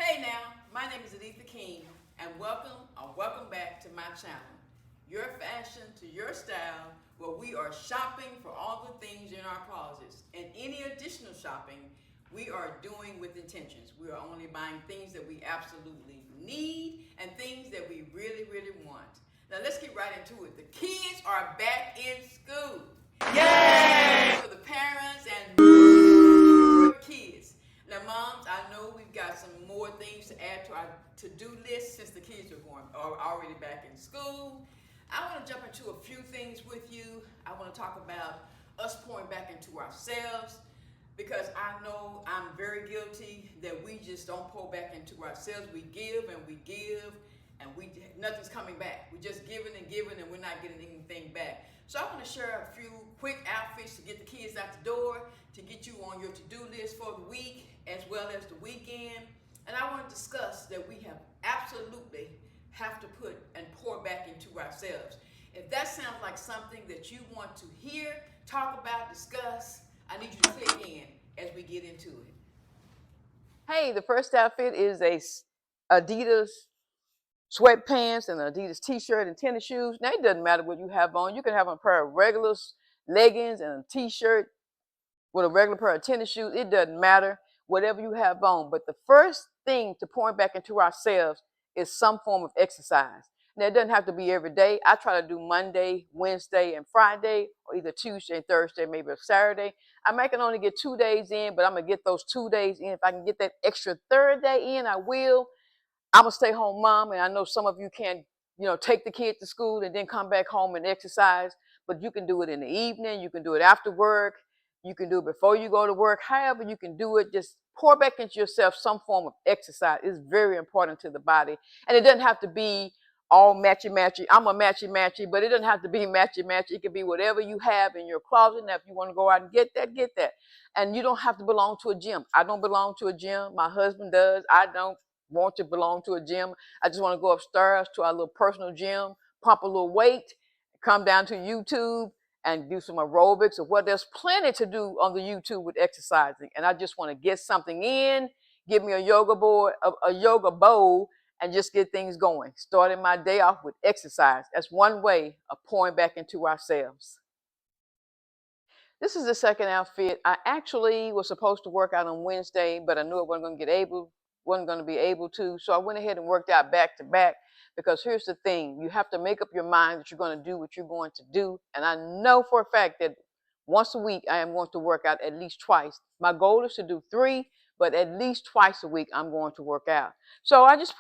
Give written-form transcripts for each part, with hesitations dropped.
Hey now, my name is Elitha and welcome back to my channel. Your fashion to your style, where we are shopping for all the things in our closets. And any additional shopping we are doing with intentions. We are only buying things that we absolutely need and things that we really, really want. Now let's get right into it. The kids are back in school. Yay! For the parents and for the kids. Now, moms, I know we've got some more things to add to our to-do list since the kids are already back in school. I want to jump into a few things with you. I want to talk about us pouring back into ourselves, because I know I'm very guilty that we just don't pour back into ourselves. We give and nothing's coming back. We're just giving and we're not getting anything back. So I want to share a few quick outfits to get the kids out the door, to get you on your to-do list for the week as well as the weekend. And I want to discuss that we absolutely have to put and pour back into ourselves. If that sounds like something that you want to hear, talk about, discuss, I need you to click in as we get into it. Hey, the first outfit is a Adidas sweatpants and an Adidas t-shirt and tennis shoes. Now, it doesn't matter what you have on. You can have on a pair of regular leggings and a t-shirt with a regular pair of tennis shoes. It doesn't matter, whatever you have on. But the first thing to point back into ourselves is some form of exercise. Now, it doesn't have to be every day. I try to do Monday, Wednesday, and Friday, or either Tuesday and Thursday, maybe a Saturday. I might can only get 2 days in, but I'm going to get those 2 days in. If I can get that extra third day in, I will. I'm a stay-home mom, and I know some of you can't, take the kids to school and then come back home and exercise, but you can do it in the evening. You can do it after work. You can do it before you go to work. However you can do it, just pour back into yourself some form of exercise. It's very important to the body. And it doesn't have to be all matchy-matchy. I'm a matchy-matchy, but it doesn't have to be matchy-matchy. It can be whatever you have in your closet. Now, if you want to go out and get that, get that. And you don't have to belong to a gym. I don't belong to a gym. My husband does. I don't want to belong to a gym. I just want to go upstairs to our little personal gym, pump a little weight, come down to YouTube and do some aerobics or what. There's plenty to do on the YouTube with exercising. And I just want to get something in, give me a yoga board, a yoga bowl, and just get things going. Starting my day off with exercise. That's one way of pouring back into ourselves. This is the second outfit. I actually was supposed to work out on Wednesday, but I knew I wasn't going to be able to. So I went ahead and worked out back to back, because here's the thing. You have to make up your mind that you're going to do what you're going to do. And I know for a fact that once a week I am going to work out at least twice. My goal is to do 3, but at least twice a week I'm going to work out. So I just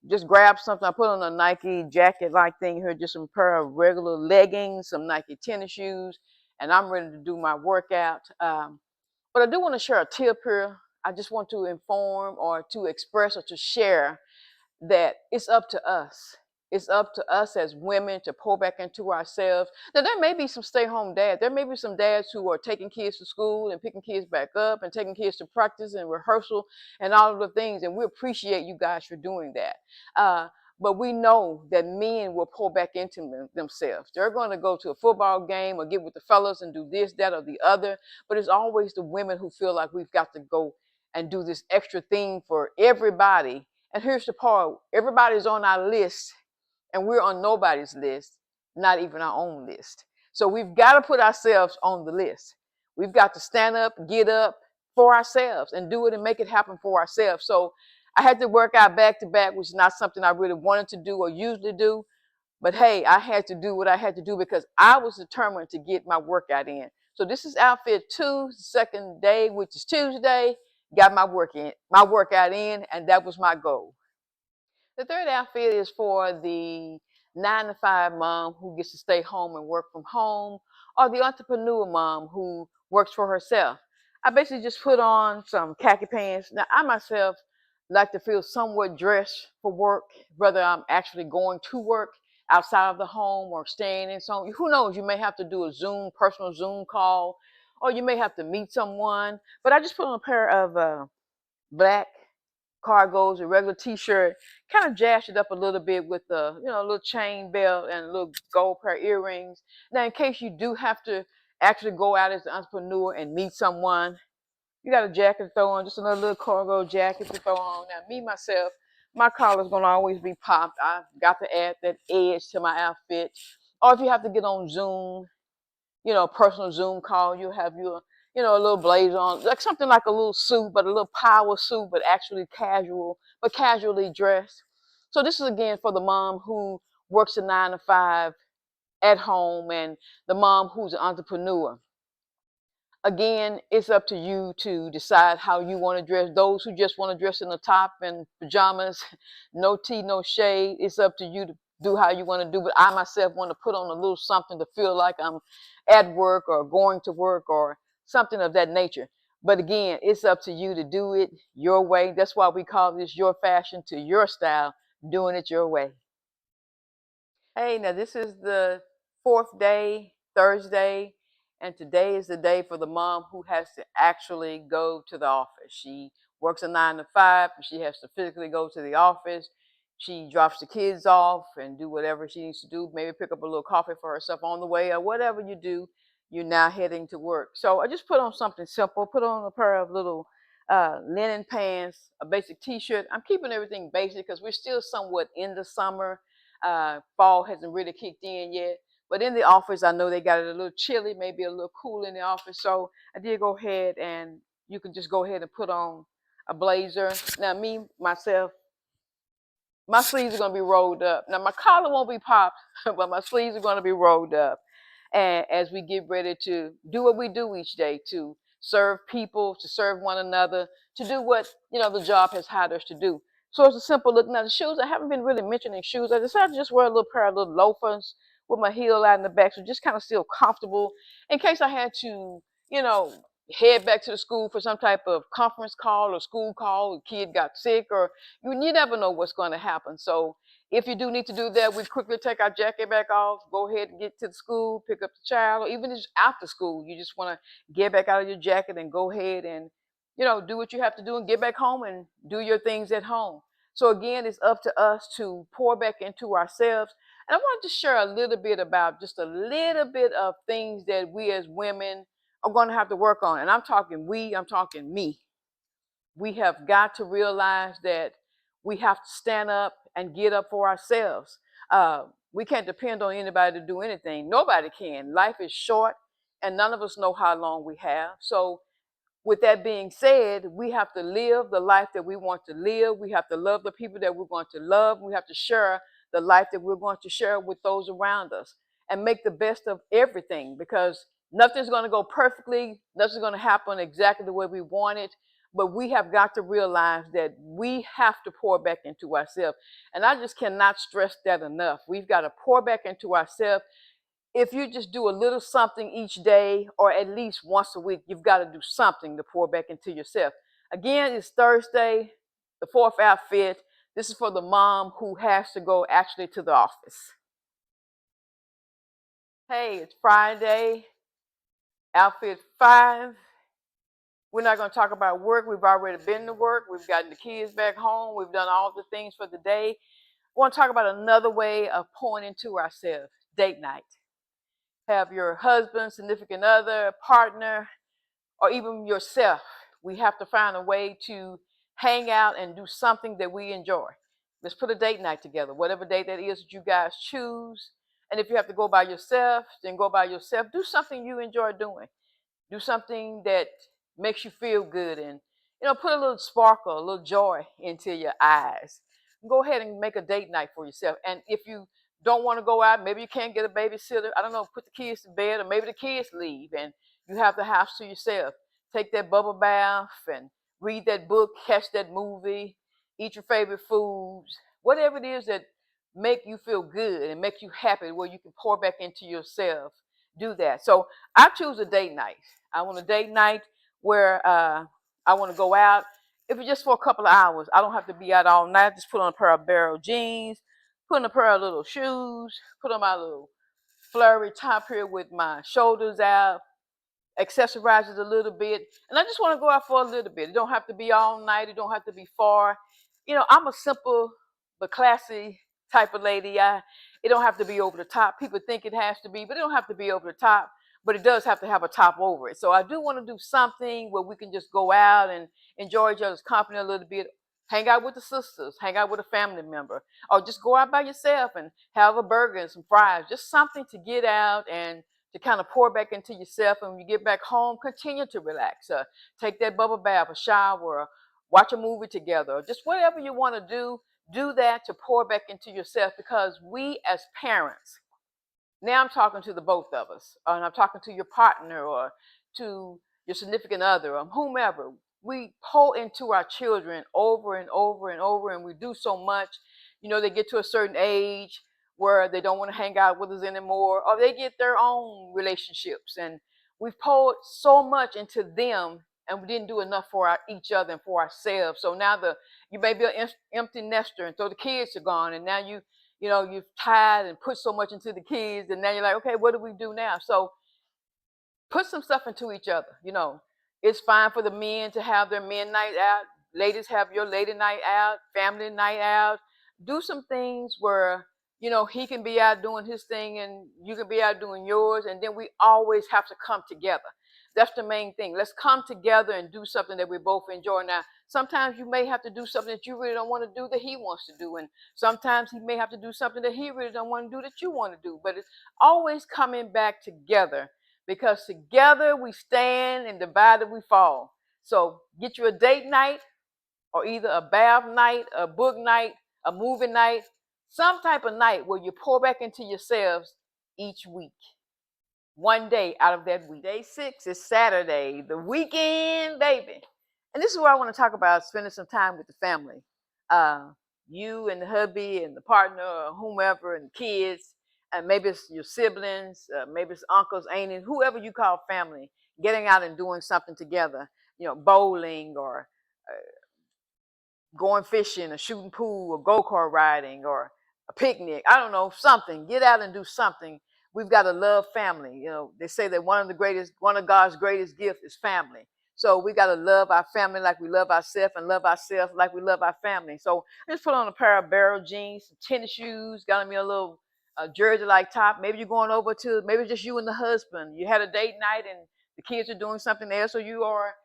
just grab something. I put on a Nike jacket like thing here, just some pair of regular leggings, some Nike tennis shoes, and I'm ready to do my workout. But I do want to share a tip here. I just want to inform or to express or to share that it's up to us. It's up to us as women to pour back into ourselves. Now, there may be some stay-home dads. There may be some dads who are taking kids to school and picking kids back up and taking kids to practice and rehearsal and all of the things. And we appreciate you guys for doing that. But we know that men will pour back into themselves. They're going to go to a football game or get with the fellas and do this, that, or the other. But it's always the women who feel like we've got to go and do this extra thing for everybody. And here's the part. Everybody's on our list, and we're on nobody's list, not even our own list. So we've got to put ourselves on the list. We've got to stand up, get up for ourselves and do it and make it happen for ourselves. So I had to work out back to back, which is not something I really wanted to do or usually do. But hey, I had to do what I had to do because I was determined to get my workout in. So this is outfit 2, second day, which is Tuesday. Got my workout in, and that was my goal. The third outfit is for the 9-to-5 mom who gets to stay home and work from home, or the entrepreneur mom who works for herself. I basically just put on some khaki pants. Now, I myself like to feel somewhat dressed for work, whether I'm actually going to work outside of the home or staying in some. Who knows? You may have to do a personal Zoom call, or you may have to meet someone. But I just put on a pair of black cargos, a regular t-shirt, kind of jazzed it up a little bit with a little chain belt and a little gold pair of earrings. Now, in case you do have to actually go out as an entrepreneur and meet someone, You got a jacket to throw on, just another little cargo jacket to throw on. Now, me myself, my collar's gonna always be popped. I got to add that edge to my outfit. Or if you have to get on Zoom, personal Zoom call, you have your, a little blazer on, like something like a little suit, but a little power suit, but actually casual, but casually dressed. So this is again for the mom who works a 9 to 5 at home and the mom who's an entrepreneur. Again, it's up to you to decide how you want to dress. Those who just want to dress in the top and pajamas, no tea, no shade, it's up to you to do how you want to do. But I myself want to put on a little something to feel like I'm at work or going to work or something of that nature. But again, it's up to you to do it your way. That's why we call this your fashion to your style, doing it your way. Hey, now this is the fourth day, Thursday, and today is the day for the mom who has to actually go to the office. She works a 9 to 5, and she has to physically go to the office. She drops the kids off and do whatever she needs to do, maybe pick up a little coffee for herself on the way or whatever you do, you're now heading to work. So I just put on something simple, put on a pair of little linen pants, a basic t-shirt. I'm keeping everything basic because we're still somewhat in the summer. Fall hasn't really kicked in yet. But in the office, I know they got it a little chilly, maybe a little cool in the office. So I did go ahead and you can just go ahead and put on a blazer. Now, me, myself, my sleeves are going to be rolled up. Now, my collar won't be popped, but my sleeves are going to be rolled up. And as we get ready to do what we do each day, to serve people, to serve one another, to do what, the job has hired us to do. So it's a simple look. Now, the shoes, I haven't been really mentioning shoes. I decided to just wear a little pair of little loafers with my heel out in the back, so just kind of still comfortable in case I had to, you know, head back to the school for some type of conference call or school call, a kid got sick, or you never know what's going to happen. So if you do need to do that, we quickly take our jacket back off, go ahead and get to the school, pick up the child, or even just after school, you just want to get back out of your jacket and go ahead and, do what you have to do and get back home and do your things at home. So again, it's up to us to pour back into ourselves. And I wanted to share a little bit about just a little bit of things that we as women are going to have to work on. And I'm talking we, I'm talking me. We have got to realize that we have to stand up and get up for ourselves. We can't depend on anybody to do anything. Nobody can. Life is short, and none of us know how long we have. So with that being said, we have to live the life that we want to live. We have to love the people that we're going to love. We have to share the life that we're going to share with those around us and make the best of everything, because nothing's going to go perfectly. Nothing's going to happen exactly the way we want it. But we have got to realize that we have to pour back into ourselves. And I just cannot stress that enough. We've got to pour back into ourselves. If you just do a little something each day or at least once a week, you've got to do something to pour back into yourself. Again, it's Thursday, the fourth outfit. This is for the mom who has to go actually to the office. Hey, it's Friday, outfit 5. We're not going to talk about work. We've already been to work. We've gotten the kids back home. We've done all the things for the day. I want to talk about another way of pouring into ourselves, date night. Have your husband, significant other, partner, or even yourself. We have to find a way to hang out and do something that we enjoy. Let's put a date night together, whatever date that is that you guys choose. And if you have to go by yourself, then go by yourself. Do something you enjoy doing. Do something that makes you feel good, and put a little sparkle, a little joy into your eyes. Go ahead and make a date night for yourself. And if you don't want to go out, maybe you can't get a babysitter, I don't know, put the kids to bed, or maybe the kids leave and you have the house to yourself. Take that bubble bath and read that book, catch that movie, eat your favorite foods, whatever it is that make you feel good and make you happy, where you can pour back into yourself. Do that. So I choose a date night. I want a date night where I want to go out. If it's just for a couple of hours, I don't have to be out all night. Just put on a pair of barrel jeans, put on a pair of little shoes, put on my little flurry top here with my shoulders out, accessorize it a little bit. And I just want to go out for a little bit. It don't have to be all night. It don't have to be far. I'm a simple but classy type of lady. It don't have to be over the top. People think it has to be, but it don't have to be over the top. but it does have to have a top over it. So I do want to do something where we can just go out and enjoy each other's company a little bit, hang out with the sisters, hang out with a family member, or just go out by yourself and have a burger and some fries, just something to get out and to kind of pour back into yourself. And when you get back home, continue to relax. Take that bubble bath, a shower, watch a movie together, or just whatever you want to do that to pour back into yourself, because we as parents, now I'm talking to the both of us, and I'm talking to your partner or to your significant other or whomever. We pour into our children over and over and over, and we do so much. You know, they get to a certain age where they don't want to hang out with us anymore, or they get their own relationships, and we've poured so much into them, and we didn't do enough for each other and for ourselves. So now you may be an empty nester, and so the kids are gone, and now you've tied and put so much into the kids, and now you're like, okay, what do we do now? So put some stuff into each other. It's fine for the men to have their men night out. Ladies, have your lady night out, family night out. Do some things where, he can be out doing his thing and you can be out doing yours. And then we always have to come together. That's the main thing. Let's come together and do something that we both enjoy. Now, sometimes you may have to do something that you really don't want to do that he wants to do. And sometimes he may have to do something that he really don't want to do that you want to do. But it's always coming back together, because together we stand and divided we fall. So get you a date night, or either a bath night, a book night, a movie night, some type of night where you pour back into yourselves each week. One day out of that week. Day 6 is Saturday, the weekend, baby. And this is what I want to talk about, spending some time with the family. You and the hubby and the partner or whomever and the kids, and maybe it's your siblings, maybe it's uncles, aunties, whoever you call family, getting out and doing something together, bowling or going fishing or shooting pool or go-kart riding or a picnic. I don't know, something. Get out and do something. We've got to love family. They say that one of God's greatest gifts is family. So we got to love our family like we love ourselves, and love ourselves like we love our family. So I just put on a pair of barrel jeans, some tennis shoes, got me a little jersey-like top. Maybe you're going over to, maybe just you and the husband. You had a date night and the kids are doing something else, or you are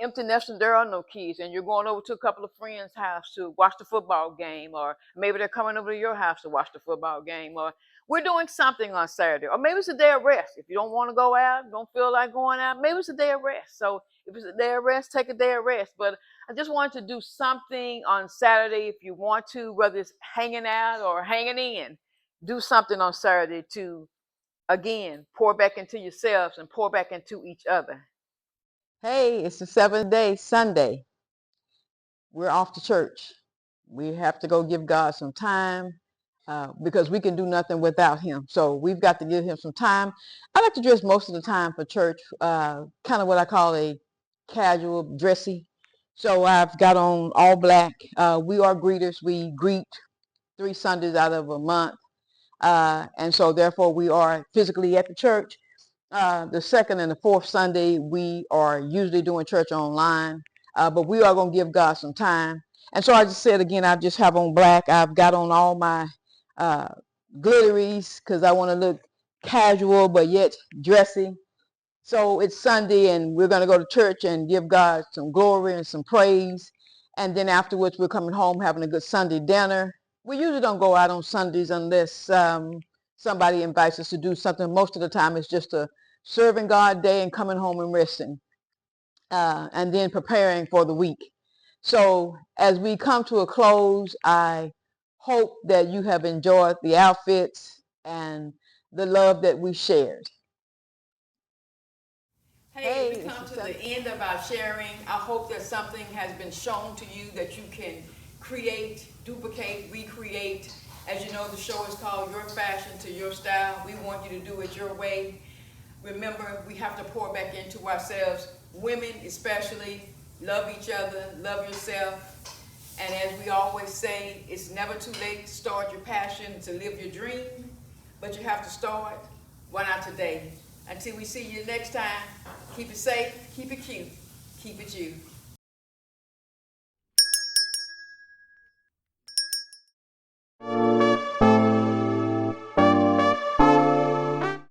empty nester, there are no kids, and you're going over to a couple of friends' house to watch the football game, or maybe they're coming over to your house to watch the football game, or we're doing something on Saturday, or maybe it's a day of rest. If you don't want to go out, don't feel like going out, maybe it's a day of rest. So if it's a day of rest, take a day of rest. But I just wanted to do something on Saturday. If you want to, whether it's hanging out or hanging in, do something on Saturday to, again, pour back into yourselves and pour back into each other. Hey, it's the 7th day, Sunday. We're off to church. We have to go give God some time because we can do nothing without him. So we've got to give him some time. I like to dress most of the time for church, kind of what I call a casual, dressy. So I've got on all black. We are greeters. We greet 3 Sundays out of a month. And so therefore we are physically at the church. The second and the fourth Sunday, we are usually doing church online, but we are going to give God some time. And so I just said again, I just have on black. I've got on all my uh, glitteries because I want to look casual but yet dressy. So it's Sunday and we're going to go to church and give God some glory and some praise. And then afterwards, we're coming home having a good Sunday dinner. We usually don't go out on Sundays unless somebody invites us to do something. Most of the time, it's just a serving God day and coming home and resting, and then preparing for the week. So as we come to a close, I hope that you have enjoyed the outfits and the love that we shared. Hey, we come to the end of our sharing. I hope that something has been shown to you that you can create, duplicate, recreate. As you know, the show is called Your Fashion to Your Style. We want you to do it your way. Remember, we have to pour back into ourselves. Women especially, love each other, love yourself. And as we always say, it's never too late to start your passion, to live your dream. But you have to start. Why not today? Until we see you next time, keep it safe, keep it cute, keep it you.